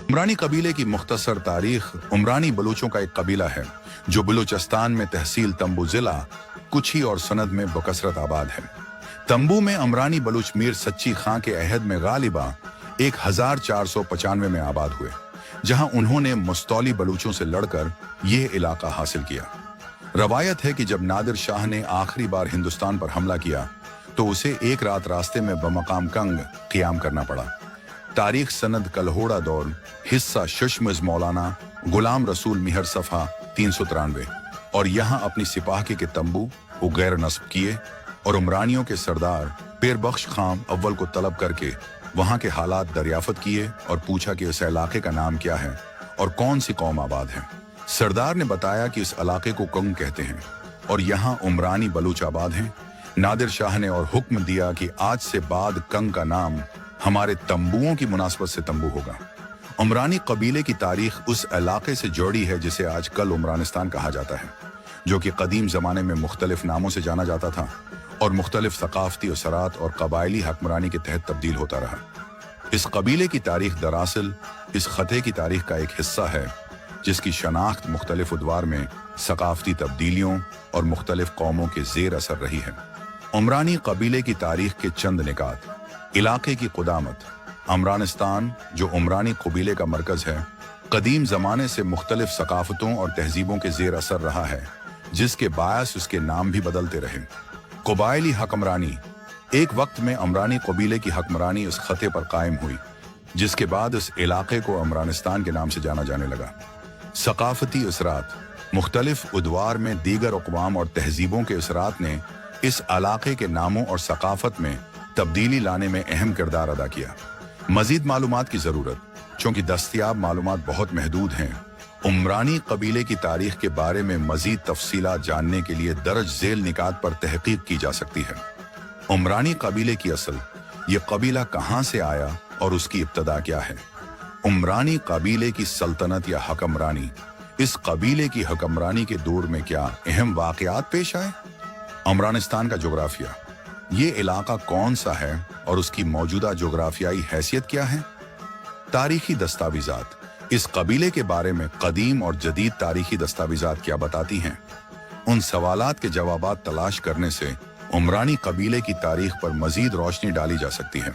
उमरानी कबीले की मुख्तसर तारीख। उमरानी बलूचों का एक कबीला है जो बलूचिस्तान में तहसील तंबू जिला कुछी और सनद में बकसरत आबाद है। तंबू में अमरानी बलूच मीर सच्ची खां के अहद में गालिबा 1495 में आबाद हुए, जहां उन्होंने मुस्तौली बलूचों से लड़कर यह इलाका हासिल किया। रवायत है कि जब नादिर शाह ने आखिरी बार हिंदुस्तान पर हमला किया तो उसे एक रात रास्ते में बमकाम कंग क़ियाम करना पड़ा। तारीख सनद कलहोड़ा दौर, हिस्सा शुशमज मौलाना गुलाम रसूल मिहर सफ़ा 393। और यहाँ अपनी सिपाही के तंबू वो गैर नस्ब किए और उमरानियों के सरदार पेरबख्श खां अव्वल को तलब करके वहाँ के हालात दरियाफत किए और पूछा कि इस इलाके का नाम क्या है और कौन सी कौम आबाद है। सरदार ने बताया कि इस इलाके को कंग कहते हैं और यहाँ उमरानी बलूच आबाद हैं। नादिर शाह ने और हुक्म दिया कि आज से बाद कंग का नाम हमारे तंबुओं की मुनासबत से तंबू होगा। उमरानी कबीले की तारीख उस इलाके से जोड़ी है जिसे आज कल उमरानिस्तान कहा जाता है, जो कि कदीम ज़माने में मुख्तलिफ नामों से जाना जाता था और मुख्तलिफ सकाफती असरात और कबायली हुक्मरानी के तहत तब्दील होता रहा। इस कबीले की तारीख दरअसल इस खते की तारीख का एक हिस्सा है जिसकी शनाख्त मुख्तलिफ उद्वार में सकाफती तब्दीलियों और मुख्तलिफ कौमों के ज़ेर असर रही है। उमरानी कबीले की तारीख के चंद निकात। इलाके की क़ुदामत। अमरानिस्तान, जो उमरानी कबीले का मरकज़ है, कदीम ज़माने से मुख्तलिफ सकाफ़तों और तहजीबों के ज़ेर असर रहा है, जिसके बायस उसके नाम भी बदलते रहे। कबायली हुक्मरानी। एक वक्त में अमरानी कबीले की हुक्मरानी इस खते पर कायम हुई, जिसके बाद इस इलाके को अमरानिस्तान के नाम से जाना जाने लगा। सकाफती असरात। मुख्तलिफ उद्वार में दीगर अक़वाम और तहजीबों के असरात ने इस इलाके के नामों और सकाफत में तब्दीली लाने में अहम किरदार अदा किया। मजीद मालूमात की ज़रूरत। चूँकि दस्तयाब मालूमात बहुत महदूद हैं, उमरानी कबीले की तारीख के बारे में मजीद तफसीलात जानने के लिए दर्ज झेल निकात पर तहकीक की जा सकती है। उमरानी कबीले की असल, ये कबीला कहाँ से आया और उसकी इब्तदा क्या है। उमरानी कबीले की सल्तनत या हुक्मरानी। इस कबीले की हुक्मरानी के दौर में क्या अहम वाक़यात पेश आए। अमरानिस्तान का जोग्राफिया। ये इलाका कौन सा है और उसकी मौजूदा जोग्राफियाई हैसियत क्या है। तारीखी दस्तावेज़ात। इस कबीले के बारे में कदीम और जदीद तारीखी दस्तावेज़ात क्या बताती हैं। उन सवालात के जवाबात तलाश करने से उमरानी कबीले की तारीख पर मजीद रोशनी डाली जा सकती है।